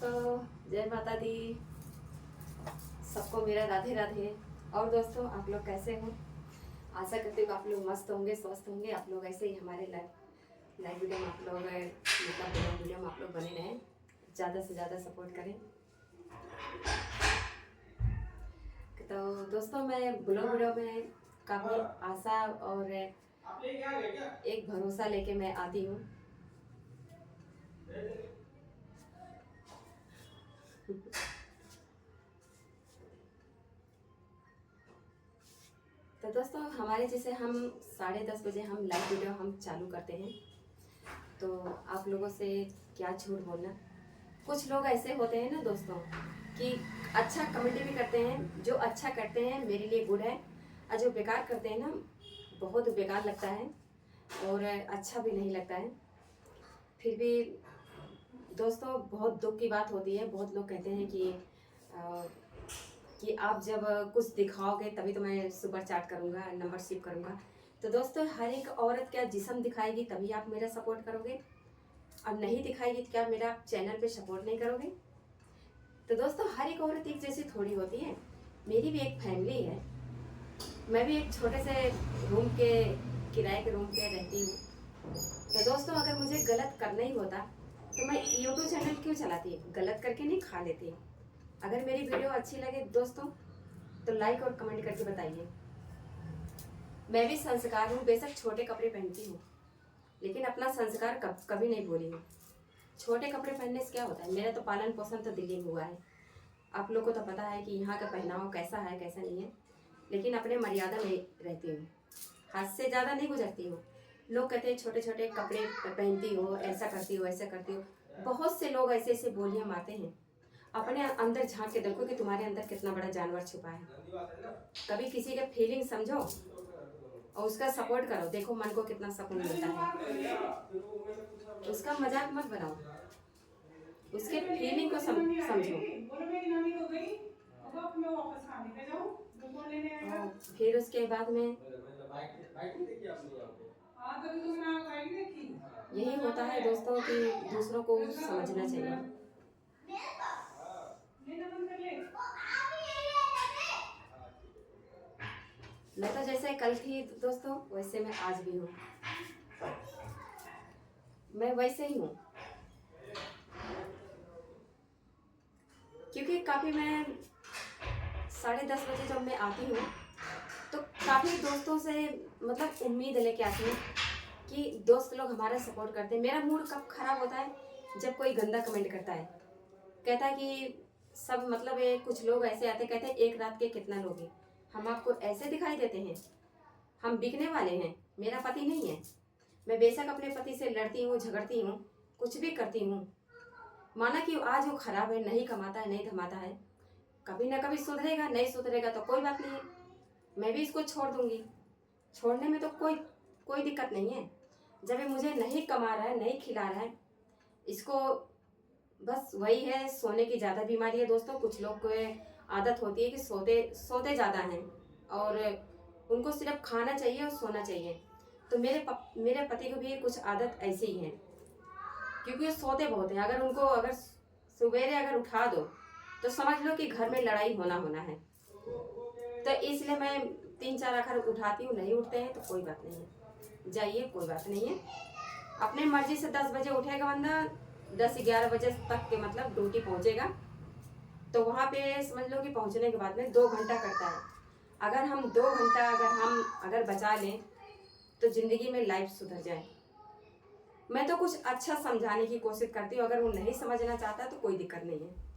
दोस्तों, जय माता दी। सबको मेरा राधे राधे। और दोस्तों, आप लोग कैसे हो? आशा करती हूँ आप लोग मस्त होंगे, स्वस्थ होंगे। आप लोग ऐसे ही हमारे लाइव वीडियो में आप लोग मतलब वीडियो में आप लोग बने रहें, ज़्यादा से ज़्यादा सपोर्ट करें। तो दोस्तों, मैं ब्लॉग वीडियो में काफ़ी आशा और एक भरोसा लेके मैं आती हूँ। तो दोस्तों, हमारे जैसे हम 10:30 बजे हम लाइव वीडियो हम चालू करते हैं। तो आप लोगों से क्या झूठ बोलना। कुछ लोग ऐसे होते हैं ना दोस्तों कि अच्छा कमेंट भी करते हैं। जो अच्छा करते हैं मेरे लिए गुड है, और जो बेकार करते हैं ना, बहुत बेकार लगता है और अच्छा भी नहीं लगता है। फिर भी दोस्तों, बहुत दुख की बात होती है। बहुत लोग कहते हैं कि आप जब कुछ दिखाओगे तभी तो मैं सुपर चैट करूँगा, नंबर शिप करूँगा। तो दोस्तों, हर एक औरत क्या जिस्म दिखाएगी तभी आप मेरा सपोर्ट करोगे? अब नहीं दिखाएगी तो क्या मेरा चैनल पे सपोर्ट नहीं करोगे? तो दोस्तों, हर एक औरत एक जैसी थोड़ी होती है। मेरी भी एक फैमिली है। मैं भी एक छोटे से रूम के किराए के रूम पे रहती हूँ। तो दोस्तों, अगर मुझे गलत करना ही होता तो मैं यूट्यूब चैनल क्यों चलाती? गलत करके नहीं खा लेती। अगर मेरी वीडियो अच्छी लगे दोस्तों तो लाइक और कमेंट करके बताइए। मैं भी संस्कार हूँ, बेशक छोटे कपड़े पहनती हूँ लेकिन अपना संस्कार कभी नहीं भूली हूँ। छोटे कपड़े पहनने से क्या होता है? मेरा तो पालन पोषण तो दिल्ली में हुआ है। आप लोग को तो पता है कि यहाँ का पहनावा कैसा है कैसा नहीं है, लेकिन अपने मर्यादा में रहती हूँ, हाथ से ज़्यादा नहीं गुजरती हूँ। लोग कहते हैं छोटे छोटे कपड़े पहनती हो, ऐसा करती हो, ऐसा करती हो। बहुत से लोग ऐसे ऐसे बोलियाँ मारते हैं। अपने अंदर झांक के देखो कि तुम्हारे अंदर कितना बड़ा जानवर छुपा है। कभी किसी के फीलिंग समझो और उसका सपोर्ट करो, देखो मन को कितना सुकून मिलता है। उसका मजाक मत बनाओ, उसके फीलिंग को समझो। अब मैं वापस खाने पे जाऊं, तो कौन लेने आएगा? फिर उसके बाद में बाइक नहीं देखी आपने यहाँ पे? हाँ, तभी तो मैंने बाइक देखी। यही होता है दोस्तों कि दूसरों को समझना चाहिए। लेना बंद कर ले। मैं तो जैसे कल थी दोस्तों वैसे मैं आज भी हूँ। मैं वैसे ही हूँ, क्योंकि काफ़ी मैं 10:30 बजे जब मैं आती हूँ तो काफ़ी दोस्तों से मतलब उम्मीद लेके आती हूँ कि दोस्त लोग हमारा सपोर्ट करते हैं। मेरा मूड कब खराब होता है? जब कोई गंदा कमेंट करता है, कहता है कि सब मतलब कुछ लोग ऐसे आते कहते हैं एक रात के कितना लोगे, हम आपको ऐसे दिखाई देते हैं? हम बिकने वाले हैं? मेरा पति नहीं है। मैं बेशक अपने पति से लड़ती हूँ, झगड़ती हूँ, कुछ भी करती हूँ। माना कि आज वो खराब है, नहीं कमाता है, नहीं धमाता है, कभी ना कभी सुधरेगा। नहीं सुधरेगा तो कोई बात नहीं है, मैं भी इसको छोड़ दूंगी। छोड़ने में तो कोई दिक्कत नहीं है। जब ये मुझे नहीं कमा रहा है, नहीं खिला रहा है, इसको बस वही है, सोने की ज़्यादा बीमारी है दोस्तों। कुछ लोग को आदत होती है कि सोते ज़्यादा हैं और उनको सिर्फ खाना चाहिए और सोना चाहिए। तो मेरे पति को भी कुछ आदत ऐसी ही है, क्योंकि वो सोते बहुत हैं। अगर सवेरे अगर उठा दो तो समझ लो कि घर में लड़ाई होना है। तो इसलिए मैं 3-4 आखिर उठाती हूँ। नहीं उठते हैं तो कोई बात नहीं है, जाइए, कोई बात नहीं है। अपने मर्जी से 10 बजे उठेगा बंदा, 10-11 बजे तक के मतलब ड्यूटी पहुंचेगा। तो वहाँ पे समझ लो कि पहुंचने के बाद में 2 घंटा करता है। अगर हम 2 घंटा अगर बचा लें तो ज़िंदगी में लाइफ सुधर जाए। मैं तो कुछ अच्छा समझाने की कोशिश करती हूँ। अगर वो नहीं समझना चाहता तो कोई दिक्कत नहीं है।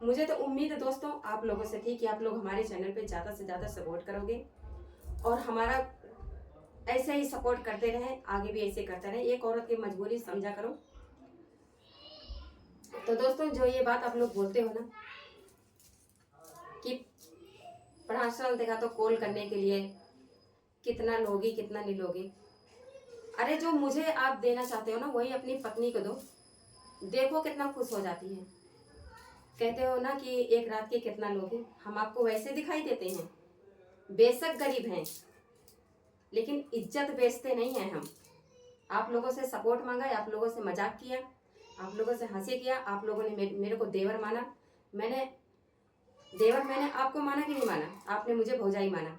मुझे तो उम्मीद है दोस्तों आप लोगों से थी कि आप लोग हमारे चैनल पे ज़्यादा से ज़्यादा सपोर्ट करोगे और हमारा ऐसे ही सपोर्ट करते रहें, आगे भी ऐसे करते रहें। एक औरत की मजबूरी समझा करो। तो दोस्तों, जो ये बात आप लोग बोलते हो ना कि पर्सनल देखा तो कॉल करने के लिए कितना लोगी कितना नहीं लोगी, अरे जो मुझे आप देना चाहते हो ना वही अपनी पत्नी को दो, देखो कितना खुश हो जाती है। कहते हो ना कि एक रात के कितना लोगे, हम आपको वैसे दिखाई देते हैं। बेशक गरीब हैं लेकिन इज्जत बेचते नहीं हैं हम। आप लोगों से सपोर्ट मांगा, आप लोगों से मजाक किया, आप लोगों से हंसी किया, आप लोगों ने मेरे को देवर माना। मैंने आपको माना कि नहीं माना? आपने मुझे भौजाई माना।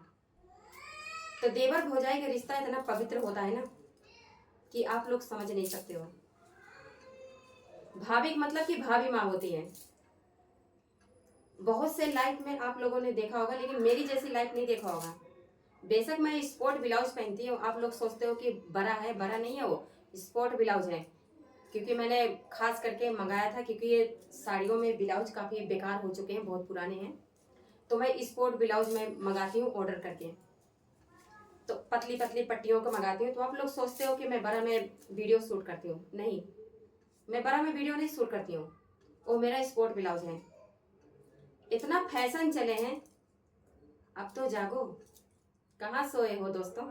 तो देवर भौजाई का रिश्ता इतना पवित्र होता है ना कि आप लोग समझ नहीं सकते हो। भाभी मतलब कि भाभी माँ होती है। बहुत से लाइफ में आप लोगों ने देखा होगा, लेकिन मेरी जैसी लाइफ नहीं देखा होगा। बेशक मैं स्पोर्ट ब्लाउज पहनती हूँ, आप लोग सोचते हो कि बड़ा है, बड़ा नहीं है, वो स्पोर्ट ब्लाउज है। क्योंकि मैंने खास करके मंगाया था, क्योंकि ये साड़ियों में ब्लाउज काफ़ी बेकार हो चुके हैं, बहुत पुराने हैं। तो मैं स्पोर्ट ब्लाउज में मंगाती हूँ ऑर्डर करके, तो पतली पतली पट्टियों को मंगाती हूँ। तो आप लोग सोचते हो कि मैं बड़ा में वीडियो शूट करती हूँ। नहीं, मैं बड़ा में वीडियो नहीं शूट करती हूँ, वो मेरा स्पोर्ट ब्लाउज है। इतना फैशन चले हैं, अब तो जागो, कहाँ सोए हो दोस्तों।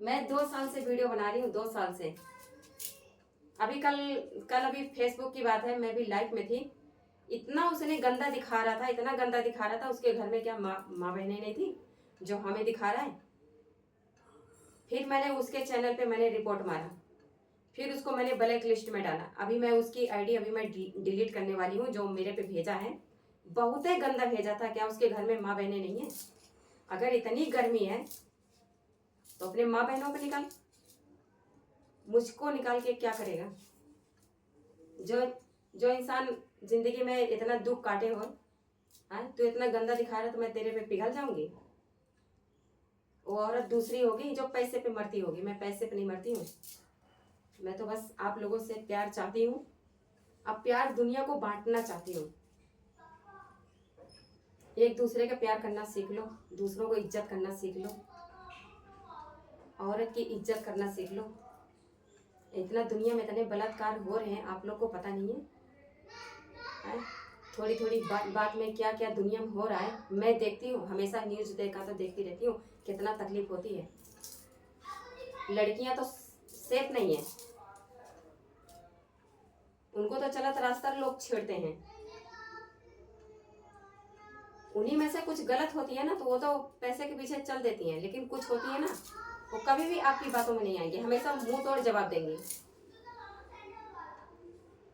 मैं 2 साल से वीडियो बना रही हूँ, 2 साल से। अभी कल अभी फेसबुक की बात है, मैं भी लाइव में थी। इतना उसने गंदा दिखा रहा था, इतना गंदा दिखा रहा था। उसके घर में क्या माँ बहनें नहीं थी जो हमें दिखा रहा है। फिर मैंने उसके चैनल पे मैंने रिपोर्ट मारा, फिर उसको मैंने ब्लैक लिस्ट में डाला। अभी मैं उसकी आईडी अभी मैं डिलीट करने वाली हूँ, जो मेरे पे भेजा है बहुत ही गंदा भेजा था। क्या उसके घर में माँ बहनें नहीं है? अगर इतनी गर्मी है तो अपने माँ बहनों को निकाल, मुझको निकाल के क्या करेगा? जो इंसान जिंदगी में इतना दुख काटे हो, तो इतना गंदा दिखा रहा तो मैं तेरे पे पिघल जाऊंगी? वो औरत दूसरी होगी जो पैसे पे मरती होगी, मैं पैसे पे नहीं मरती हूँ। मैं तो बस आप लोगों से प्यार चाहती हूँ। अब प्यार दुनिया को बांटना चाहती हूँ। एक दूसरे का प्यार करना सीख लो, दूसरों को इज्जत करना सीख लो, औरत की इज्जत करना सीख लो। इतना दुनिया में इतने बलात्कार हो रहे हैं, आप लोग को पता नहीं है? थोड़ी थोड़ी बात में क्या क्या दुनिया में हो रहा है, मैं देखती हूँ। हमेशा न्यूज देखा तो देखती रहती हूँ, कितना तकलीफ होती है। लड़कियां तो सेफ नहीं है, उनको तो चलत रास्ता लोग छेड़ते हैं। उन्हीं में से कुछ गलत होती है ना, तो वो तो पैसे के पीछे चल देती हैं। लेकिन कुछ होती है ना, वो कभी भी आपकी बातों में नहीं आएंगे, हमेशा मुंह तोड़ जवाब देंगे।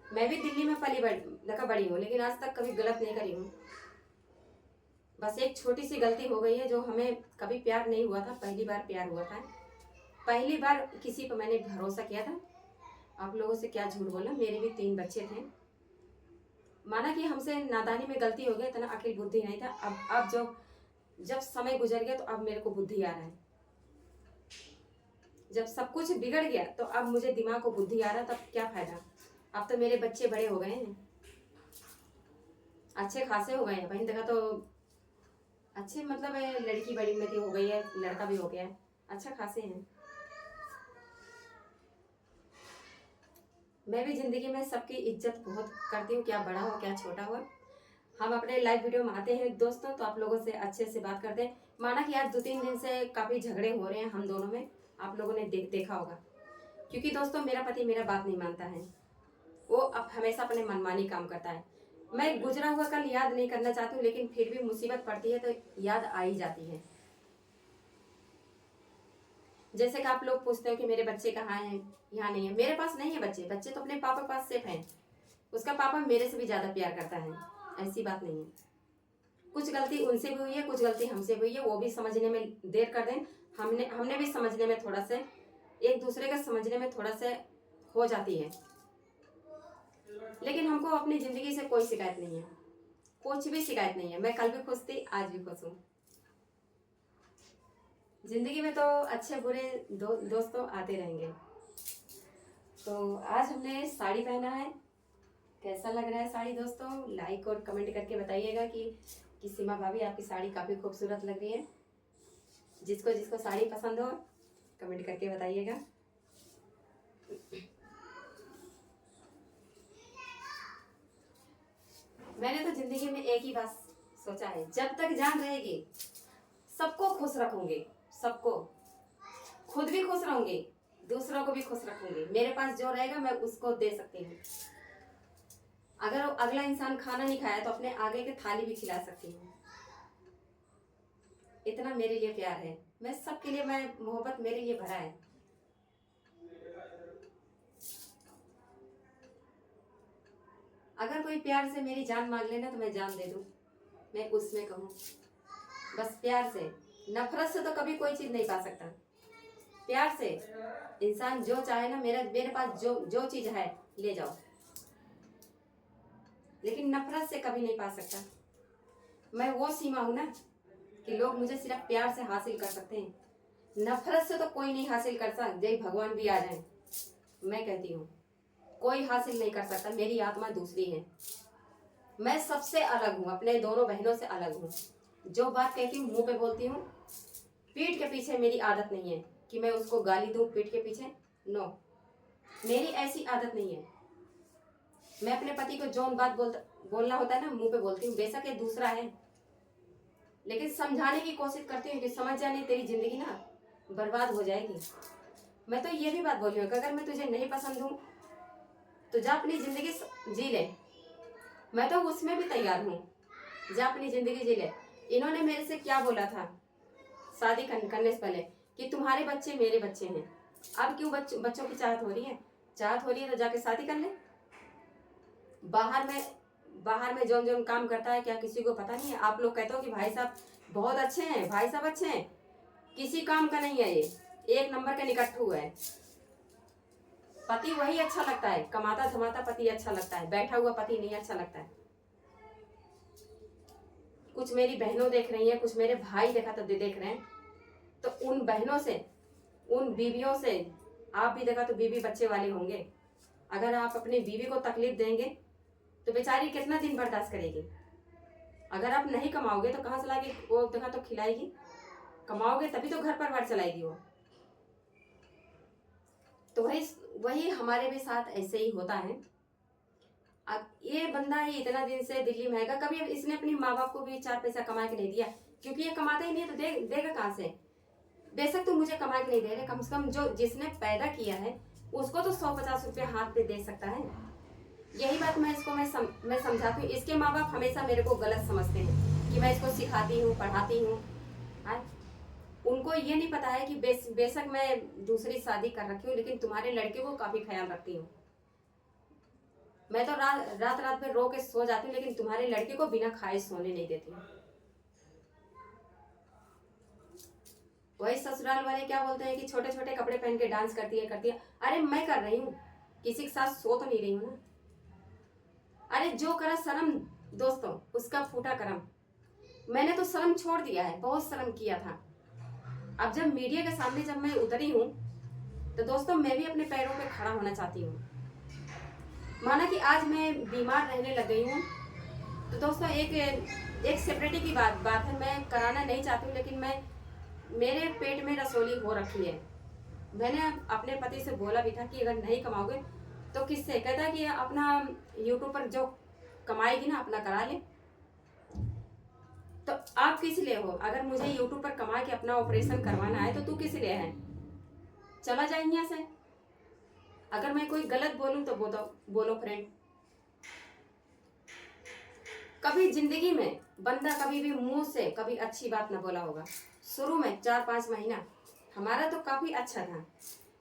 मैं भी दिल्ली में पली बड़ी हूँ, लेकिन आज तक कभी गलत नहीं करी हूँ। बस एक छोटी सी गलती हो गई है, जो हमें कभी प्यार नहीं हुआ था, पहली बार प्यार हुआ था। पहली बार किसी पर मैंने भरोसा किया था। आप लोगों से क्या झूठ बोला, मेरे भी 3 बच्चे थे। माना कि हमसे नादानी में गलती हो गई, इतना अकल बुद्धि नहीं था। अब जब समय गुजर गया तो अब मेरे को बुद्धि आ रहा है। जब सब कुछ बिगड़ गया तो अब मुझे दिमाग को बुद्धि आ रहा, तब क्या फायदा। अब तो मेरे बच्चे बड़े हो गए हैं, अच्छे खासे हो गए हैं। बहन देखा तो अच्छे, मतलब है, लड़की बड़ी उन्नति हो गई है, लड़का भी हो गया है, अच्छा खासे हैं। मैं भी जिंदगी में सबकी इज्जत बहुत करती हूँ, क्या बड़ा हो क्या छोटा हो। हम अपने लाइव वीडियो में आते हैं दोस्तों, तो आप लोगों से अच्छे से बात करते हैं। माना कि आज 2-3 दिन से काफ़ी झगड़े हो रहे हैं हम दोनों में, आप लोगों ने देखा होगा। क्योंकि दोस्तों मेरा पति मेरा बात नहीं मानता है, वो अब हमेशा अपने मनमानी काम करता है। मैं गुजरा हुआ कल याद नहीं करना चाहती हूँ, लेकिन फिर भी मुसीबत पड़ती है तो याद आ ही जाती है। जैसे कि आप लोग पूछते हो कि मेरे बच्चे कहाँ हैं, यहाँ नहीं है। मेरे पास नहीं है बच्चे, बच्चे तो अपने पापा के पास सेफ हैं। उसका पापा मेरे से भी ज़्यादा प्यार करता है, ऐसी बात नहीं है। कुछ गलती उनसे भी हुई है, कुछ गलती हमसे भी हुई है, वो भी समझने में देर कर दें। हमने भी समझने में थोड़ा सा, एक दूसरे का समझने में थोड़ा सा हो जाती है। लेकिन हमको अपनी ज़िंदगी से कोई शिकायत नहीं है, कुछ भी शिकायत नहीं है। मैं कल भी खुश थी, आज भी खुश हूँ। जिंदगी में तो अच्छे बुरे दोस्तों आते रहेंगे। तो आज हमने साड़ी पहना है, कैसा लग रहा है साड़ी दोस्तों? लाइक और कमेंट करके बताइएगा कि सीमा भाभी आपकी साड़ी काफ़ी खूबसूरत लग रही है। जिसको जिसको साड़ी पसंद हो कमेंट करके बताइएगा। मैंने तो जिंदगी में एक ही बात सोचा है, जब तक जान रहेगी सबको खुश रखूंगी, सबको, खुद भी खुश रहूंगी, दूसरों को भी खुश रखूंगी। मेरे पास जो रहेगा मैं उसको दे सकती हूँ। अगर अगला इंसान खाना नहीं खाया तो अपने आगे के थाली भी खिला सकती हूँ। इतना मेरे लिए प्यार है, मैं सबके लिए, मैं मोहब्बत मेरे लिए भरा है। अगर कोई प्यार से मेरी जान मांग लेना तो मैं जान दे दूँ, मैं उसमें कहूँ बस प्यार से। नफरत से तो कभी कोई चीज़ नहीं पा सकता। प्यार से इंसान जो चाहे ना, मेरे पास जो जो चीज़ है ले जाओ, लेकिन नफरत से कभी नहीं पा सकता। मैं वो सीमा हूँ ना कि लोग मुझे सिर्फ प्यार से हासिल कर सकते हैं, नफरत से तो कोई नहीं हासिल कर सकता। जय भगवान भी आ जाए, मैं कहती हूँ कोई हासिल नहीं कर सकता। मेरी आत्मा दूसरी है, मैं सबसे अलग हूँ, अपने दोनों बहनों से अलग हूँ। जो बात कहती हूँ मुंह पे बोलती हूँ, पीठ के पीछे मेरी आदत नहीं है कि मैं उसको गाली दूँ पीठ के पीछे। नो, मेरी ऐसी आदत नहीं है। मैं अपने पति को जो बात बोलना होता है ना, मुंह पे बोलती हूँ। बेशक ये दूसरा है, लेकिन समझाने की कोशिश करती हूँ कि समझ जाने, तेरी जिंदगी ना बर्बाद हो जाएगी। मैं तो ये भी बात बोली हूँ कि अगर मैं तुझे नहीं पसंद हूँ तो जा अपनी जिंदगी जी ले, मैं तो उसमें भी तैयार हूँ, जा अपनी जिंदगी जी ले। इन्होंने मेरे से क्या बोला था शादी करने से पहले कि तुम्हारे बच्चे मेरे बच्चे हैं। अब क्यों बच्चों की चाहत हो रही है? चाहत हो रही है तो जाके शादी कर ले। बाहर में जौन जौन काम करता है क्या किसी को पता नहीं है? आप लोग कहते हो कि भाई साहब बहुत अच्छे हैं, भाई साहब अच्छे हैं, किसी काम का नहीं है, ये एक नंबर का निकट्ठू है। पति वही अच्छा लगता है, कमाता धमाता पति अच्छा लगता है, बैठा हुआ पति नहीं अच्छा लगता है। कुछ मेरी बहनों देख रही हैं, कुछ मेरे भाई देख रहे हैं, तो उन बहनों से, उन बीवियों से, आप भी देखा तो बीवी बच्चे वाले होंगे। अगर आप अपनी बीवी को तकलीफ देंगे तो बेचारी कितना दिन बर्दाश्त करेगी? अगर आप नहीं कमाओगे तो कहाँ से लाएगी? वो देखा तो खिलाएगी, कमाओगे तभी तो घर परिवार चलाएगी वो। तो वही हमारे भी साथ ऐसे ही होता है। अब ये बंदा ही इतना दिन से दिल्ली में है, कभी इसने अपनी माँ बाप को भी 4 पैसा कमा के नहीं दिया, क्योंकि ये कमाते ही नहीं तो देगा कहाँ से? बेशक तुम मुझे कमा के नहीं दे रहे, कम से कम जो जिसने पैदा किया है उसको तो 150 रुपये हाथ पे दे सकता है। यही बात मैं समझाती हूँ। इसके माँ बाप हमेशा मेरे को गलत समझते हैं कि मैं इसको सिखाती हूँ, पढ़ाती हूँ। उनको ये नहीं पता है कि बेशक मैं दूसरी शादी कर रखी हूँ, लेकिन तुम्हारे लड़के को काफी ख्याल रखती हूँ। मैं तो रात में रो के सो जाती हूँ, लेकिन तुम्हारे लड़के को बिना खाए सोने नहीं देती हूँ। वही ससुराल वाले क्या बोलते हैं कि छोटे छोटे कपड़े पहन के डांस करती है। अरे मैं कर रही हूँ, किसी के साथ सो तो नहीं रही हूँ ना। अरे जो करा शर्म दोस्तों, उसका फूटा करम। मैंने तो शर्म छोड़ दिया है, बहुत शर्म किया था। अब जब मीडिया के सामने जब मैं उतरी हूँ तो दोस्तों मैं भी अपने पैरों पे खड़ा होना चाहती हूँ। माना कि आज मैं बीमार रहने लग गई हूँ तो दोस्तों एक सेपरेटी की बात है, मैं कराना नहीं चाहती हूँ, लेकिन मेरे पेट में रसोली हो रखी है। मैंने अपने पति से बोला भी था कि अगर नहीं कमाओगे तो किससे? कहता कि अपना यूट्यूब पर जो कमाएगी ना अपना करा ले। तो आप किस लिए हो? अगर मुझे यूट्यूब पर कमा के अपना ऑपरेशन करवाना है तो तू किस लिए है? चला जाए यहाँ से। अगर मैं कोई गलत बोलूं तो बोलो फ्रेंड। कभी जिंदगी में बंदा कभी भी मुंह से कभी अच्छी बात ना बोला होगा। शुरू में 4-5 महीना हमारा तो काफी अच्छा था।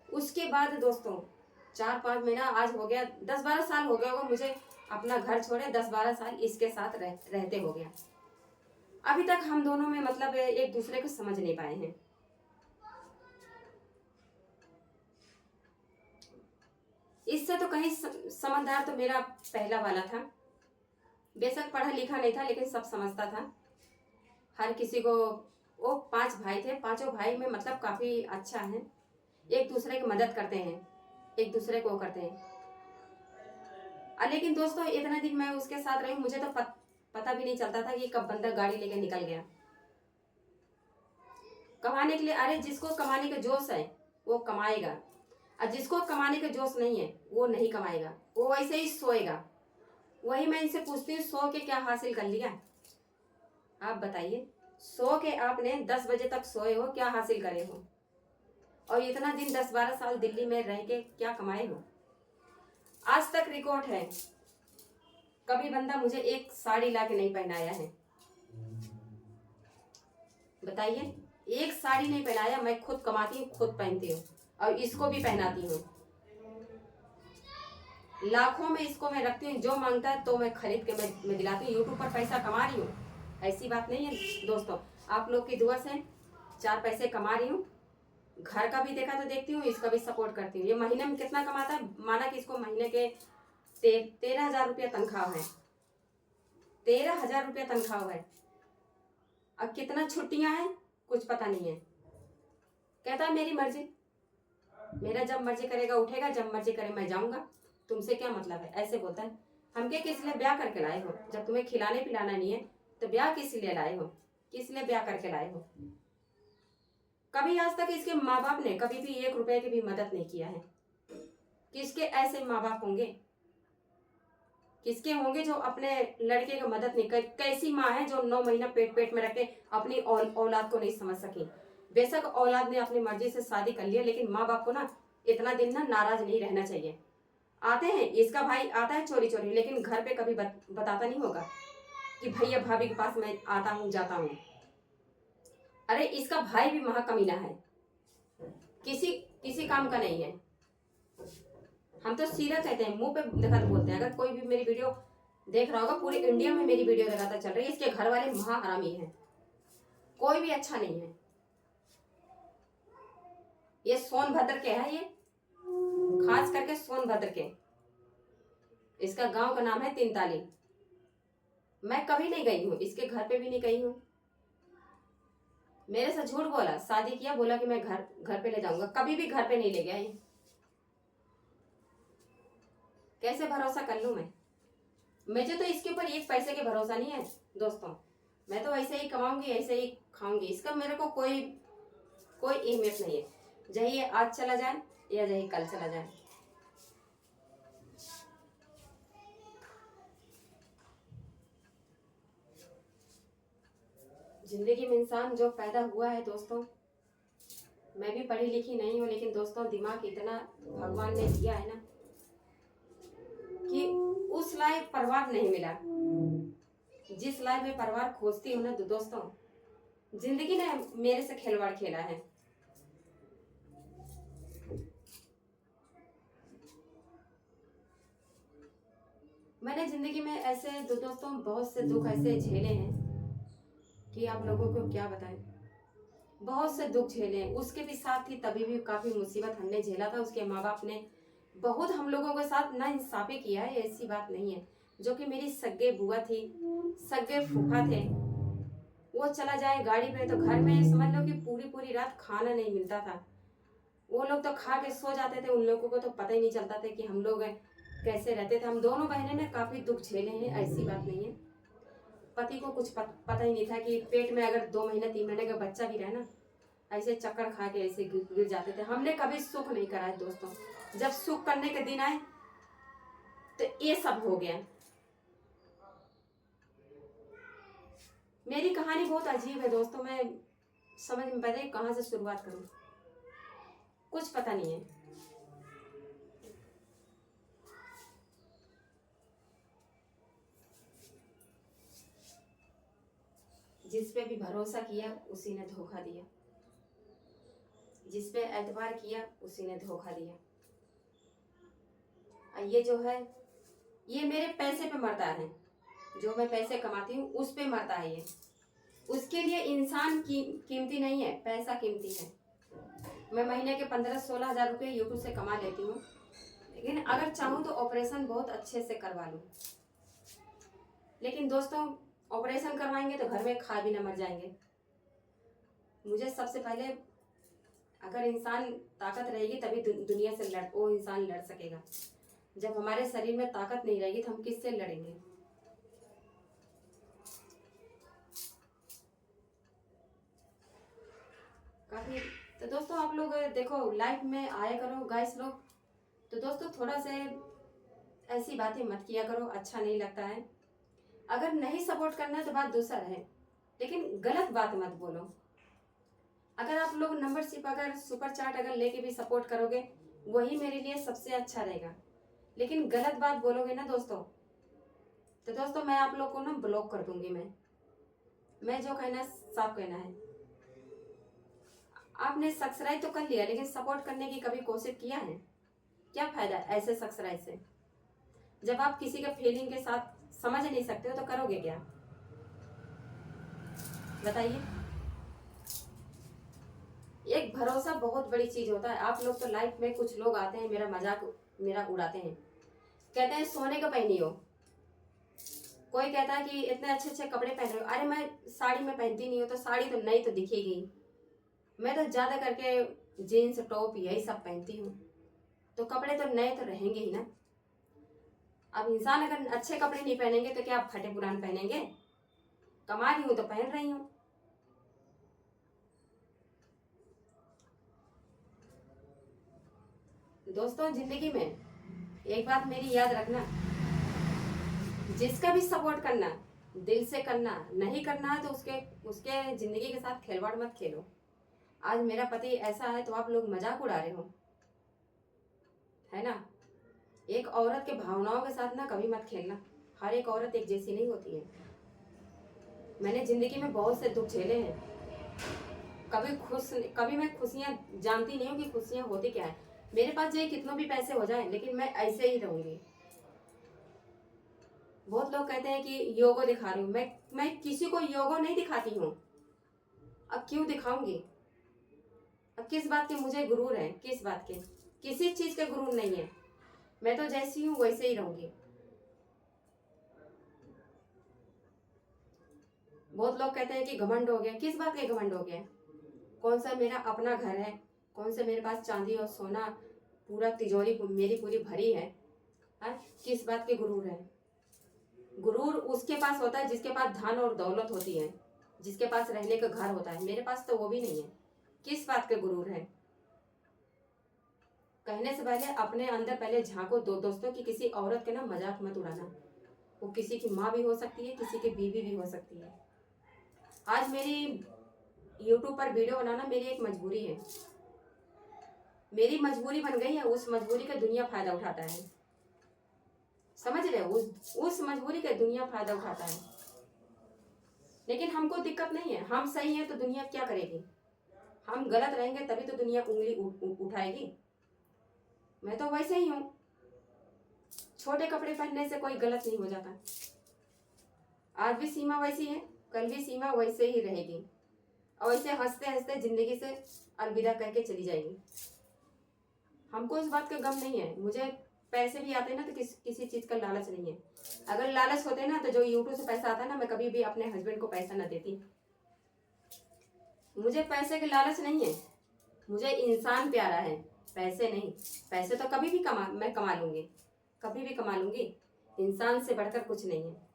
उसके बाद दोस्तों 4-5 महीना, आज हो गया 10-12 साल हो गया होगा मुझे अपना घर छोड़े, 10-12 साल इसके साथ रहते हो गया। अभी तक हम दोनों में मतलब एक दूसरे को समझ नहीं पाए हैं। इससे तो कहीं समझदार तो मेरा पहला वाला था। बेशक पढ़ा लिखा नहीं था, लेकिन सब समझता था हर किसी को। वो 5 भाई थे, पांचों भाई में मतलब काफी अच्छा है, एक दूसरे की मदद करते हैं, एक दूसरे को करते हैं। लेकिन दोस्तों इतना दिन मैं उसके साथ रही, मुझे तो पता भी नहीं चलता था कि कब बंदा गाड़ी लेके निकल गया कमाने के लिए। अरे जिसको कमाने का जोश है वो कमाएगा, और जिसको कमाने का जोश नहीं है वो नहीं कमाएगा, वो वैसे ही सोएगा। वही मैं इनसे पूछती हूँ, सो के क्या हासिल कर लिया? आप बताइए, सो के आपने 10 बजे तक सोए हो, क्या हासिल करे हो? और इतना दिन 10-12 साल दिल्ली में रह के क्या कमाए हो? आज तक रिकॉर्ड है, कभी बंदा मुझे एक साड़ी ला के नहीं पहनाया है। बताइए, एक साड़ी नहीं पहनाया। मैं खुद कमाती हूँ, खुद पहनती हूँ, और इसको भी पहनाती हूँ। लाखों में इसको मैं रखती हूँ, जो मांगता है तो मैं खरीद के मैं दिलाती हूँ। यूट्यूब पर पैसा कमा रही हूँ, ऐसी बात नहीं है दोस्तों। आप लोग की दुआ से 4 पैसे कमा रही हूँ। घर का भी देखा तो देखती हूँ, इसका भी सपोर्ट करती हूँ। ये महीने में कितना कमाता है, माना कि इसको महीने के 13,000 रुपया तनख्वाह है। 13,000 रुपया तनख्वाह है। अब कितना छुट्टियां हैं कुछ पता नहीं है। कहता है मेरी मर्जी, मेरा जब मर्जी करेगा उठेगा, जब मर्जी करे मैं जाऊंगा, तुमसे क्या मतलब है, ऐसे बोलता है। हम क्या किस लिए ब्याह करके लाए हो, जब तुम्हें खिलाने पिलाना नहीं है तो ब्याह किस लिए लाए हो, किस लिए ब्याह करके लाए हो। कभी आज तक इसके माँ बाप ने कभी भी 1 रुपए की भी मदद नहीं किया है। किसके ऐसे माँ बाप होंगे, किसके होंगे जो अपने लड़के की मदद नहीं कर। कैसी माँ है जो 9 महीना पेट पेट में रखे अपनी औलाद को नहीं समझ सकी। बेशक औलाद ने अपनी मर्जी से शादी कर लिया, लेकिन माँ बाप को ना इतना दिन ना नाराज नहीं रहना चाहिए। आते हैं, इसका भाई आता है चोरी चोरी, लेकिन घर पे कभी बताता नहीं होगा कि भैया भाभी के पास मैं आता हूँ जाता हूँ। अरे इसका भाई भी महाकमीना है, किसी किसी काम का नहीं है। हम तो सीधा कहते हैं, मुंह पे देखा तो बोलते हैं। अगर कोई भी मेरी वीडियो देख रहा होगा, पूरी इंडिया में मेरी वीडियो लगातार चल रही है, इसके घर वाले महाहरामी हैं, कोई भी अच्छा नहीं है। ये सोनभद्र के है, ये खास करके सोनभद्र के। इसका गांव का नाम है तिनताली। मैं कभी नहीं गई हूँ, इसके घर पे भी नहीं गई हूँ। मेरे से झूठ बोला, शादी किया, बोला कि मैं घर पे ले जाऊंगा, कभी भी घर पे नहीं ले गया ये। कैसे भरोसा कर लूं मैं। मुझे तो इसके ऊपर 1 पैसे के भरोसा नहीं है दोस्तों। मैं तो ऐसे ही कमाऊंगी, ऐसे ही खाऊंगी, इसका मेरे को कोई अहमियत नहीं है। चाहे ये आज चला जाए या चाहे कल चला जाए। जिंदगी में इंसान जो पैदा हुआ है दोस्तों, मैं भी पढ़ी लिखी नहीं हूँ, लेकिन दोस्तों दिमाग इतना भगवान ने दिया है ना कि उस लायक परिवार नहीं मिला जिस लायक मैं परिवार खोजती हूँ ना। तो दोस्तों जिंदगी ने मेरे से खिलवाड़ खेला है। मैंने जिंदगी में ऐसे दोस्तों बहुत से दुख ऐसे झेले हैं कि आप लोगों को क्या बताएं। बहुत से दुख झेले, उसके भी साथ ही तभी भी काफी मुसीबत हमने झेला था। उसके माँ बाप ने बहुत हम लोगों के साथ ना इंसाफी किया है, ऐसी बात नहीं है। जो कि मेरी सगे बुआ थी, सगे फूफा थे, वो चला जाए गाड़ी पे तो घर में समझ लो कि पूरी पूरी रात खाना नहीं मिलता था। वो लोग तो खा के सो जाते थे, उन लोगों को तो पता ही नहीं चलता था कि हम लोग कैसे रहते थे। हम दोनों बहनें ने काफी दुख झेले हैं, ऐसी बात नहीं है। पति को कुछ पता ही नहीं था कि पेट में अगर 2 महीने 3 महीने का बच्चा भी रहे ना, ऐसे चक्कर खा के ऐसे गिर जाते थे। हमने कभी सुख नहीं करा है दोस्तों। जब सुख करने के दिन आए तो ये सब हो गया। मेरी कहानी बहुत अजीब है दोस्तों, मैं समझ में पता है कहाँ से शुरुआत करूं, कुछ पता नहीं है। जिस पे भी भरोसा किया उसी ने धोखा दिया, जिस पे एतबार किया उसी ने धोखा दिया। ये जो है ये मेरे पैसे पे मरता है, जो मैं पैसे कमाती हूँ उस पे मरता है ये। उसके लिए इंसान कीमती नहीं है, पैसा कीमती है। मैं महीने के 15-16 हजार रुपये यूट्यूब से कमा लेती हूँ, लेकिन अगर चाहूँ तो ऑपरेशन बहुत अच्छे से करवा लूँ। लेकिन दोस्तों ऑपरेशन करवाएंगे तो घर में खा भी न मर जाएंगे। मुझे सबसे पहले अगर इंसान ताकत रहेगी तभी दुनिया से वो इंसान लड़ सकेगा। जब हमारे शरीर में ताकत नहीं रहेगी तो हम किससे लड़ेंगे। काफी तो दोस्तों आप लोग देखो लाइफ में आया करो गाइस लोग, तो दोस्तों थोड़ा से ऐसी बातें मत किया करो, अच्छा नहीं लगता है। अगर नहीं सपोर्ट करना है तो बात दूसरा है, लेकिन गलत बात मत बोलो। अगर आप लोग नंबरशिप अगर सुपर चार्ट अगर लेके भी सपोर्ट करोगे वही मेरे लिए सबसे अच्छा रहेगा, लेकिन गलत बात बोलोगे ना दोस्तों तो दोस्तों मैं आप लोग को ना ब्लॉक कर दूंगी। मैं जो कहना साफ कहना है। आपने सब्सक्राइब तो कर लिया, लेकिन सपोर्ट करने की कभी कोशिश किया है? क्या फायदा ऐसे सब्सक्राइब से? जब आप किसी के फीलिंग के साथ समझ नहीं सकते हो तो करोगे क्या, बताइए। एक भरोसा बहुत बड़ी चीज होता है। आप लोग तो लाइफ में कुछ लोग आते हैं मेरा मजाक मेरा उड़ाते हैं, कहते हैं सोने का पहनी हो। कोई कहता है कि इतने अच्छे अच्छे कपड़े पहन रहे हो, अरे मैं साड़ी में पहनती नहीं हूँ, तो साड़ी तो नई तो दिखेगी। मैं तो ज्यादा करके जीन्स टॉप यही सब पहनती हूँ, तो कपड़े तो नए तो रहेंगे ही ना। अब इंसान अगर अच्छे कपड़े नहीं पहनेंगे तो क्या आप फटे पुराने पहनेंगे? कमा रही हूँ तो पहन रही हूँ। दोस्तों जिंदगी में एक बात मेरी याद रखना, जिसका भी सपोर्ट करना दिल से करना, नहीं करना है तो उसके उसके जिंदगी के साथ खिलवाड़ मत खेलो। आज मेरा पति ऐसा है तो आप लोग मजाक उड़ा रहे हो, है ना। एक औरत के भावनाओं के साथ ना कभी मत खेलना। हर एक औरत एक जैसी नहीं होती है। मैंने जिंदगी में बहुत से दुख झेले हैं। कभी मैं खुशियां जानती नहीं हूँ कि खुशियां होती क्या है। मेरे पास चाहे कितनों भी पैसे हो जाएं लेकिन मैं ऐसे ही रहूंगी। बहुत लोग कहते हैं कि योगो दिखा रही हूँ, मैं किसी को योगो नहीं दिखाती हूँ। अब क्यों दिखाऊंगी? अब किस बात के मुझे गुरूर है? किस बात के? किसी चीज के गुरूर नहीं है। मैं तो जैसी हूँ वैसे ही रहूंगी। बहुत लोग कहते हैं कि घमंड हो गया। किस बात के घमंड हो गया? कौन सा मेरा अपना घर है? कौन सा मेरे पास चांदी और सोना पूरा तिजोरी मेरी पूरी भरी है? हाँ? किस बात के गुरूर है? गुरूर उसके पास होता है जिसके पास धन और दौलत होती है, जिसके पास रहने का घर होता है। मेरे पास तो वो भी नहीं है। किस बात के गुरूर है? कहने से पहले अपने अंदर पहले झांको। दोस्तों की किसी औरत के ना मजाक मत उड़ाना। वो किसी की माँ भी हो सकती है, किसी की बीवी भी हो सकती है। आज मेरी यूट्यूब पर वीडियो बनाना मेरी एक मजबूरी है। मेरी मजबूरी बन गई है। उस मजबूरी का दुनिया फायदा उठाता है। समझ रहे हो? उस मजबूरी का दुनिया फायदा उठाता है। लेकिन हमको दिक्कत नहीं है। हम सही हैं तो दुनिया क्या करेगी? हम गलत रहेंगे तभी तो दुनिया उंगली उठाएगी। मैं तो वैसे ही हूँ। छोटे कपड़े पहनने से कोई गलत नहीं हो जाता। आज भी सीमा वैसी है, कल भी सीमा वैसे ही रहेगी, और ऐसे हंसते हंसते जिंदगी से अलविदा करके चली जाएगी। हमको इस बात का गम नहीं है। मुझे पैसे भी आते ना तो किसी चीज का लालच नहीं है। अगर लालच होते ना तो जो यूट्यूब से पैसा आता ना, मैं कभी भी अपने हस्बैंड को पैसा ना देती। मुझे पैसे के लालच नहीं है। मुझे इंसान प्यारा है, पैसे नहीं। पैसे तो कभी भी मैं कमा लूंगी, कभी भी कमा लूंगी। इंसान से बढ़कर कुछ नहीं है।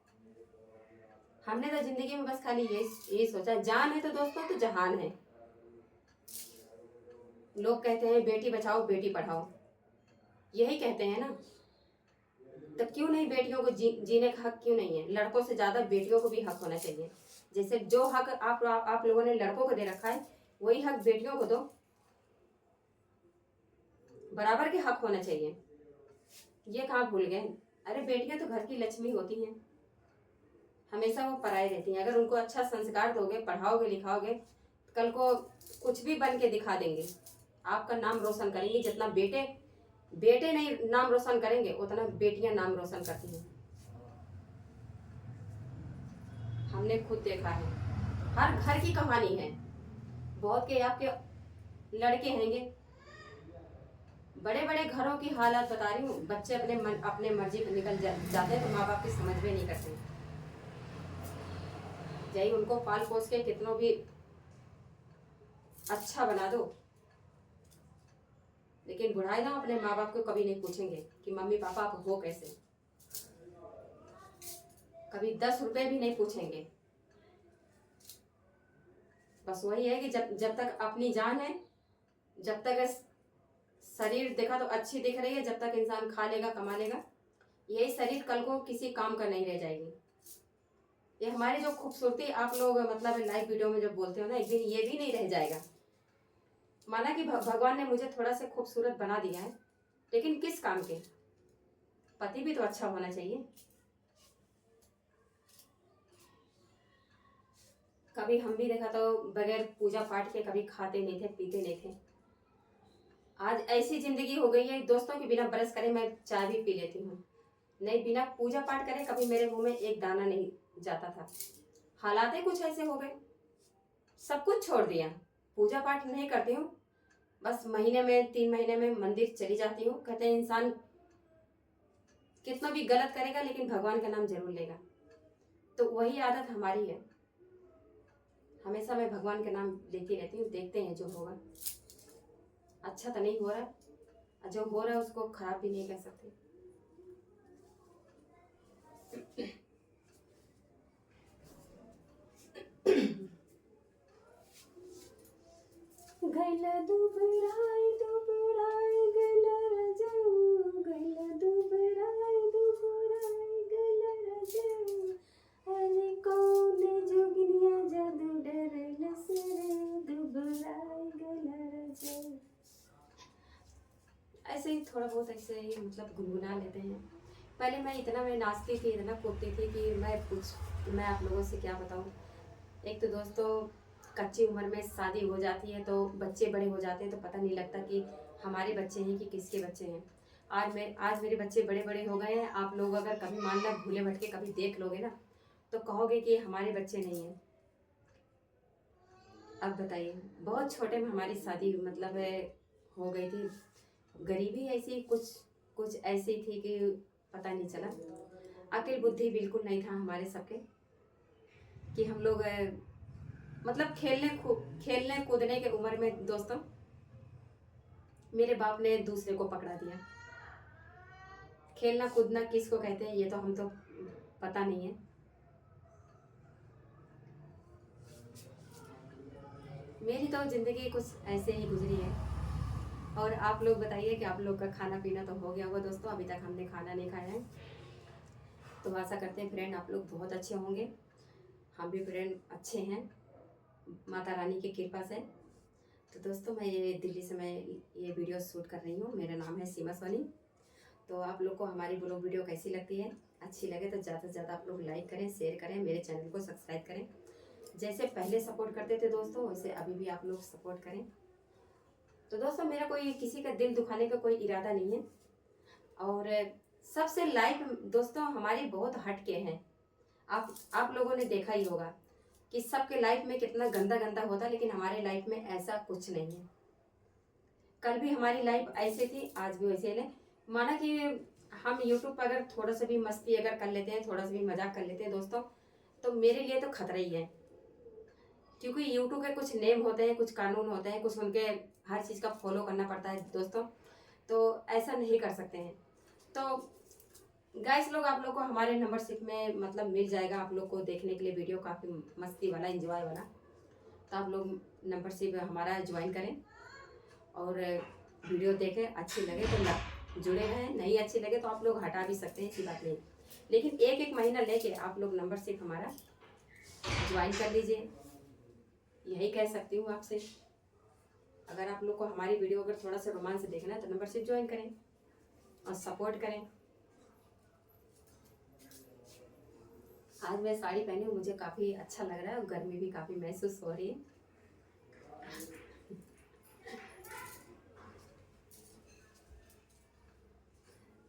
हमने तो जिंदगी में बस खाली यही सोचा, जान है तो दोस्तों तो जहान है। लोग कहते हैं बेटी बचाओ बेटी पढ़ाओ, यही कहते हैं ना। तो क्यों नहीं बेटियों को जीने का हक क्यों नहीं है? लड़कों से ज्यादा बेटियों को भी हक होना चाहिए। जैसे जो हक आप लोगों ने लड़कों को दे रखा है, वही हक बेटियों को दो। बराबर के हक होना चाहिए। ये कहाँ भूल गए? अरे बेटियां तो घर की लक्ष्मी होती हैं। हमेशा वो पराई रहती हैं। अगर उनको अच्छा संस्कार दोगे, पढ़ाओगे लिखाओगे, कल को कुछ भी बन के दिखा देंगे। आपका नाम रोशन करेंगे। जितना बेटे नहीं नाम रोशन करेंगे उतना बेटियां नाम रोशन करती हैं। हमने खुद देखा है। हर घर की कहानी है। बहुत के आपके लड़के हैंगे, बड़े बड़े घरों की हालत बता रही हूँ। बच्चे अपने मर्जी पर निकल जाते हैं तो माँ बाप की समझ में नहीं करते। यही उनको पाल पोस के कितनों भी अच्छा बना दो, लेकिन बुढ़ाई ना अपने माँ बाप को कभी नहीं पूछेंगे कि मम्मी पापा आप हो कैसे। कभी 10 रुपए भी नहीं पूछेंगे। बस वही है कि जब तक अपनी जान है, जब तक शरीर देखा तो अच्छी दिख रही है, जब तक इंसान खा लेगा कमा लेगा, यही शरीर कल को किसी काम का नहीं रह जाएगी। ये हमारी जो खूबसूरती आप लोग मतलब लाइव वीडियो में जो बोलते हो ना, एक दिन ये भी नहीं रह जाएगा। माना कि भगवान ने मुझे थोड़ा सा खूबसूरत बना दिया है, लेकिन किस काम के? पति भी तो अच्छा होना चाहिए। कभी हम भी देखा तो बगैर पूजा पाठ के कभी खाते नहीं थे, पीते नहीं थे। आज ऐसी जिंदगी हो गई है, दोस्तों के बिना ब्रश करे मैं चाय भी पी लेती हूँ। नहीं, बिना पूजा पाठ करे कभी मेरे मुंह में एक दाना नहीं जाता था। हालात ही कुछ ऐसे हो गए, सब कुछ छोड़ दिया, पूजा पाठ नहीं करती हूँ। बस महीने में 3 महीने में मंदिर चली जाती हूँ। कहते हैं इंसान कितना भी गलत करेगा लेकिन भगवान का नाम जरूर लेगा, तो वही आदत हमारी है। हमेशा मैं भगवान का नाम लेती रहती हूँ। देखते हैं जो होगा। अच्छा तो नहीं हो रहा है, जो हो रहा है उसको खराब भी नहीं कह सकते। गैला दुबराय दुबराय गैला रजऊ, गैला दुबराय दुबराय गैला रजऊ, अरे कौन जोगिनिया जादू डरलस रे, दुबराय गैला रजऊ। ऐसे ही थोड़ा बहुत ऐसे ही मतलब गुनगुना लेते हैं। पहले मैं नाचती थी, इतना कूदती थी कि मैं आप लोगों से क्या बताऊं। एक तो दोस्तों कच्ची उम्र में शादी हो जाती है तो बच्चे बड़े हो जाते हैं, तो पता नहीं लगता कि हमारे बच्चे हैं कि किसके बच्चे हैं। आज मेरे बच्चे बड़े बड़े हो गए हैं। आप लोग अगर कभी मान लो भूले भटके कभी देख लोगे ना, तो कहोगे कि हमारे बच्चे नहीं हैं। अब बताइए, बहुत छोटे में हमारी शादी मतलब हो गई थी। गरीबी ऐसी कुछ कुछ ऐसी थी कि पता नहीं चला। अकल बुद्धि बिल्कुल नहीं था हमारे सबके कि हम लोग मतलब खेलने कूदने के उम्र में दोस्तों मेरे बाप ने दूसरे को पकड़ा दिया। खेलना कूदना किसको कहते हैं ये तो हम तो पता नहीं है। मेरी तो जिंदगी कुछ ऐसे ही गुजरी है। और आप लोग बताइए कि आप लोग का खाना पीना तो हो गया होगा दोस्तों। अभी तक हमने खाना नहीं खाया है, तो आशा करते हैं फ्रेंड आप लोग बहुत अच्छे होंगे। हम भी फ्रेंड अच्छे हैं माता रानी की कृपा से। तो दोस्तों मैं ये वीडियो शूट कर रही हूँ। मेरा नाम है सीमा सोनी। तो आप लोग को हमारी ब्लॉग वीडियो कैसी लगती है, अच्छी लगे तो ज़्यादा से ज़्यादा आप लोग लाइक करें, शेयर करें, मेरे चैनल को सब्सक्राइब करें। जैसे पहले सपोर्ट करते थे दोस्तों, वैसे अभी भी आप लोग सपोर्ट करें। तो दोस्तों मेरा कोई किसी का दिल दुखाने का कोई इरादा नहीं है। और सबसे लाइफ दोस्तों हमारी बहुत हटके हैं। आप लोगों ने देखा ही होगा कि सबके लाइफ में कितना गंदा गंदा होता है, लेकिन हमारे लाइफ में ऐसा कुछ नहीं है। कल भी हमारी लाइफ ऐसे थी, आज भी वैसे है। माना कि हम यूट्यूब पर अगर थोड़ा सा भी मस्ती अगर कर लेते हैं, थोड़ा सा भी मजाक कर लेते हैं दोस्तों, तो मेरे लिए तो खतरा ही है। क्योंकि यूट्यूब के कुछ नेम होते हैं, कुछ कानून होते हैं, कुछ उनके हर चीज़ का फॉलो करना पड़ता है दोस्तों। तो ऐसा नहीं कर सकते हैं। तो गाइस लोग आप लोग को हमारे नंबरशिप में मतलब मिल जाएगा आप लोग को देखने के लिए वीडियो काफ़ी मस्ती वाला, एंजॉय वाला। तो आप लोग नंबरशिप हमारा ज्वाइन करें और वीडियो देखें। अच्छी लगे तो जुड़े रहें, नहीं अच्छी लगे तो आप लोग हटा भी सकते हैं, ऐसी बात नहीं। लेकिन एक महीना लेके आप लोग नंबरशिप हमारा ज्वाइन कर लीजिए, यही कह सकती हूँ आपसे। अगर आप लोग को हमारी वीडियो अगर थोड़ा सा रोमांस देखना है तो नंबरशिप ज्वाइन करें और सपोर्ट करें। आज मैं साड़ी पहनी हूँ, मुझे काफ़ी अच्छा लग रहा है और गर्मी भी काफ़ी महसूस हो रही है।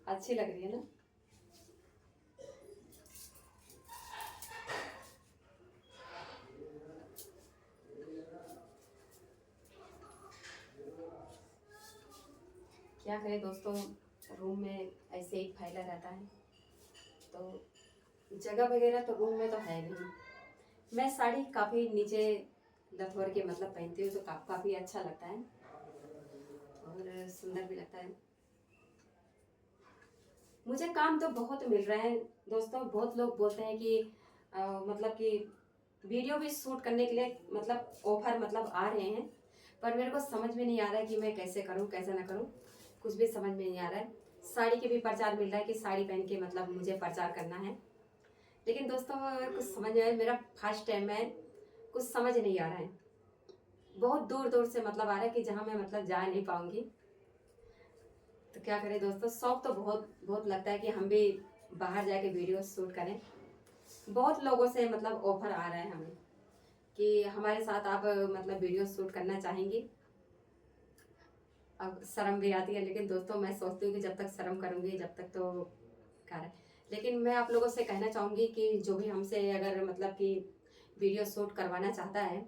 अच्छी लग रही है ना। क्या करें दोस्तों, रूम में ऐसे ही फैला रहता है, तो जगह वगैरह तो रूम में तो है नहीं। मैं साड़ी काफ़ी नीचे लथोर के मतलब पहनती हूँ, तो काफ़ी अच्छा लगता है और सुंदर भी लगता है। मुझे काम तो बहुत मिल रहा है दोस्तों। बहुत लोग बोलते हैं कि मतलब कि वीडियो भी शूट करने के लिए मतलब ऑफर मतलब आ रहे हैं, पर मेरे को समझ में नहीं आ रहा है कि मैं कैसे करूं कैसे ना करूं, कुछ भी समझ में नहीं आ रहा है। साड़ी के भी प्रचार मिल रहा है कि साड़ी पहन के मतलब मुझे प्रचार करना है, लेकिन दोस्तों कुछ समझ में आया, मेरा फर्स्ट टाइम है, कुछ समझ नहीं आ रहा है। बहुत दूर दूर से मतलब आ रहा है कि जहाँ मैं मतलब जा नहीं पाऊंगी। तो क्या करें दोस्तों, शौक तो बहुत बहुत लगता है कि हम भी बाहर जाके वीडियो शूट करें। बहुत लोगों से मतलब ऑफर आ रहा है हमें कि हमारे साथ आप मतलब वीडियो शूट करना चाहेंगी। अब शर्म भी आती है, लेकिन दोस्तों मैं सोचती हूँ कि जब तक शर्म करूँगी जब तक तो कारण। लेकिन मैं आप लोगों से कहना चाहूँगी कि जो भी हमसे अगर मतलब कि वीडियो शूट करवाना चाहता है,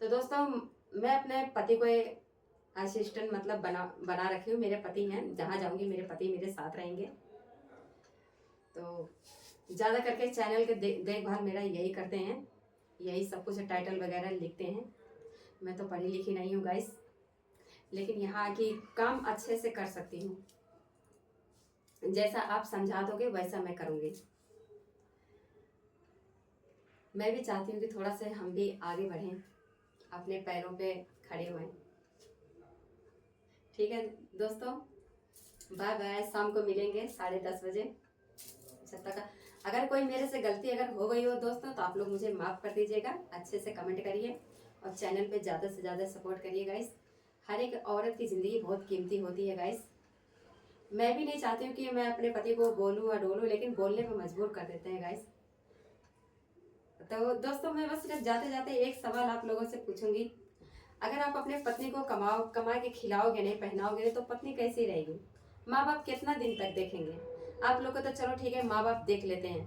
तो दोस्तों मैं अपने पति को असिस्टेंट मतलब बना रखी हूँ। मेरे पति हैं, जहाँ जाऊँगी मेरे पति मेरे साथ रहेंगे। तो ज़्यादा करके चैनल के देखभाल मेरा यही करते हैं, यही सब कुछ टाइटल वगैरह लिखते हैं। मैं तो पढ़ी लिखी नहीं हूँ गाइस, लेकिन यहाँ की काम अच्छे से कर सकती हूँ। जैसा आप समझा दोगे वैसा मैं करूँगी। मैं भी चाहती हूँ कि थोड़ा से हम भी आगे बढ़ें, अपने पैरों पे खड़े हुए। ठीक है दोस्तों, बाय बाय। शाम को मिलेंगे 10:30 बजे। जब तक अगर कोई मेरे से गलती अगर हो गई हो दोस्तों, तो आप लोग मुझे माफ़ कर दीजिएगा। अच्छे से कमेंट करिए और चैनल पे ज़्यादा से ज़्यादा सपोर्ट करिए गाइस। हर एक औरत की ज़िंदगी बहुत कीमती होती है गाइस। मैं भी नहीं चाहती हूँ कि मैं अपने पति को बोलूँ या डोलूँ, लेकिन बोलने पर मजबूर कर देते हैं गाइस। तो दोस्तों मैं बस सिर्फ जाते जाते एक सवाल आप लोगों से पूछूंगी। अगर आप अपने पत्नी को कमा के खिलाओगे नहीं, पहनाओगे तो पत्नी कैसी रहेगी? माँ बाप कितना दिन तक देखेंगे? आप लोग को तो चलो ठीक है, माँ बाप देख लेते हैं,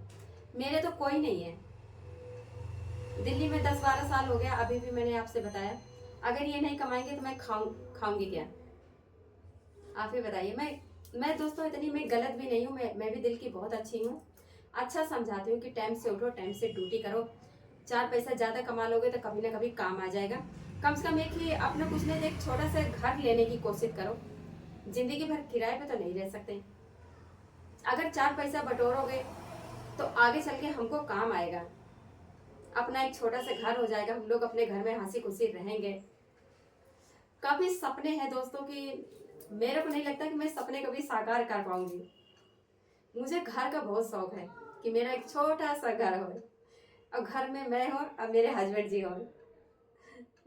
मेरे तो कोई नहीं है। दिल्ली में 10-12 साल हो गया, अभी भी मैंने आपसे बताया, अगर ये नहीं कमाएंगे तो मैं खाऊंगी क्या? आप ही बताइए। मैं दोस्तों इतनी मैं गलत भी नहीं हूँ, मैं भी दिल की बहुत अच्छी हूँ। अच्छा समझाती हूँ कि टाइम से उठो, टाइम से ड्यूटी करो। 4 पैसा ज़्यादा कमा लोगे तो कभी ना कभी काम आ जाएगा। कम से कम एक ही अपना कुछ नहीं, एक छोटा सा घर लेने की कोशिश करो। जिंदगी भर किराए पे तो नहीं रह सकते। अगर 4 पैसा बटोरोगे तो आगे चल के हमको काम आएगा। अपना एक छोटा सा घर हो जाएगा, हम लोग अपने घर में हंसी खुशी रहेंगे। काफी सपने हैं दोस्तों की, मेरे को नहीं लगता कि मैं सपने कभी साकार कर पाऊंगी। मुझे घर का बहुत शौक है कि मेरा एक छोटा सा घर हो और घर में मैं हो और मेरे हस्बैंड जी हो।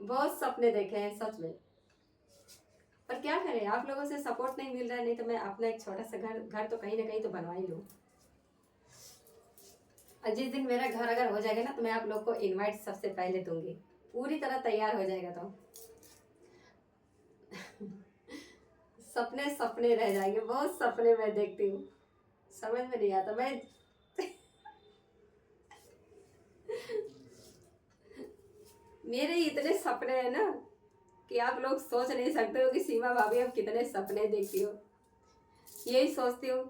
बहुत सपने देखे हैं सच में, पर क्या करें, आप लोगों से सपोर्ट नहीं मिल रहा है। नहीं तो मैं अपना एक छोटा सा घर तो कहीं ना कहीं तो बनवा ही लूँ। और जिस दिन मेरा घर अगर हो जाएगा ना, तो मैं आप लोग को इनवाइट सबसे पहले दूंगी, पूरी तरह तैयार हो जाएगा तो। सपने सपने रह जाएंगे, बहुत सपने मैं देखती हूँ, समझ में नहीं आता। मैं मेरे इतने सपने हैं ना कि आप लोग सोच नहीं सकते हो कि सीमा भाभी अब कितने सपने देखती हो। यही सोचती हूँ,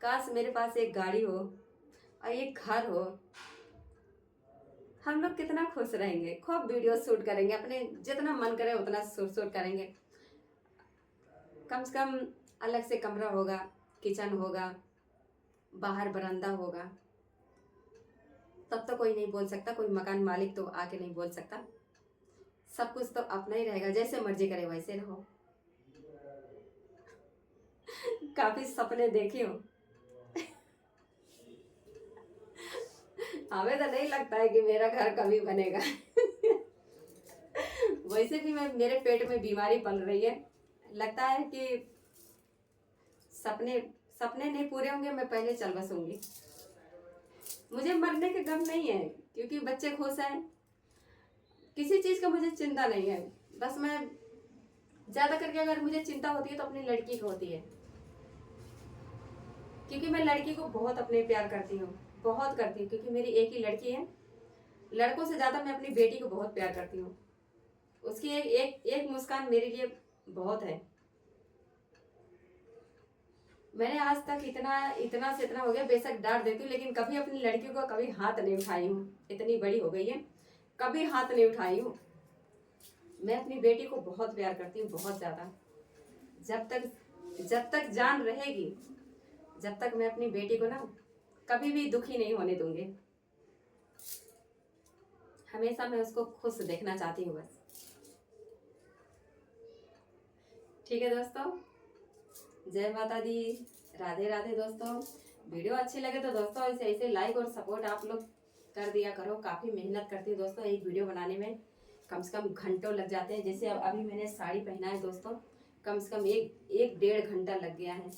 काश मेरे पास एक गाड़ी हो और एक घर हो, हम लोग कितना खुश रहेंगे। खूब वीडियो शूट करेंगे, अपने जितना मन करे उतना शूट करेंगे। कम से कम अलग से कमरा होगा, किचन होगा, बाहर बरामदा होगा, तब तो कोई नहीं बोल सकता, कोई मकान मालिक तो आके नहीं बोल सकता। सब कुछ तो अपना ही रहेगा, जैसे मर्जी करे वैसे रहो। काफी सपने देखी हूँ। हमें तो नहीं लगता है कि मेरा घर कभी बनेगा। वैसे भी मैं मेरे पेट में बीमारी पल रही है, लगता है कि सपने सपने नहीं पूरे होंगे, मैं पहले चल बसूंगी। मुझे मरने के गम नहीं है, क्योंकि बच्चे खुश हैं, किसी चीज का मुझे चिंता नहीं है। बस मैं ज्यादा करके अगर मुझे चिंता होती है तो अपनी लड़की को होती है, क्योंकि मैं लड़की को बहुत अपने प्यार करती हूँ, बहुत करती हूँ, क्योंकि मेरी एक ही लड़की है। लड़कों से ज्यादा मैं अपनी बेटी को बहुत प्यार करती हूँ। उसकी एक मुस्कान मेरे लिए बहुत है। मैंने आज तक इतना से इतना हो गया, बेशक डांट देती हूँ, लेकिन कभी अपनी लड़की को कभी हाथ नहीं उठाई हूँ। इतनी बड़ी हो गई है, कभी हाथ नहीं उठाई हूँ। मैं अपनी बेटी को बहुत प्यार करती हूँ, बहुत ज्यादा। जब तक जान रहेगी, जब तक मैं अपनी बेटी को ना कभी भी दुखी नहीं होने दूंगी। हमेशा मैं उसको खुश देखना चाहती हूँ बस। ठीक है दोस्तों, जय माता दी, राधे राधे दोस्तों। वीडियो अच्छी लगे तो दोस्तों ऐसे ऐसे लाइक और सपोर्ट आप लोग कर दिया करो। काफ़ी मेहनत करती हूँ दोस्तों, एक वीडियो बनाने में कम से कम घंटों लग जाते हैं। जैसे अब अभी मैंने साड़ी पहना है दोस्तों, कम से कम एक 1.5 घंटा लग गया है।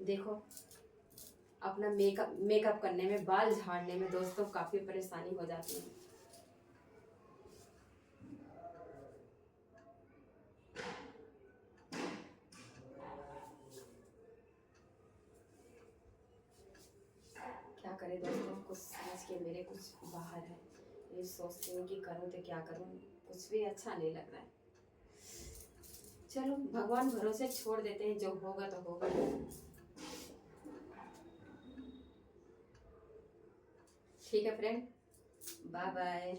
देखो, अपना मेकअप करने में, बाल झाड़ने में दोस्तों काफ़ी परेशानी हो जाती है। कुछ समझ के मेरे कुछ बाहर है। ये सोचती हूँ कि करूँ तो क्या करूँ, कुछ भी अच्छा नहीं लग रहा है। चलो भगवान भरोसे छोड़ देते हैं, जो होगा तो होगा। ठीक है फ्रेंड, बाय बाय।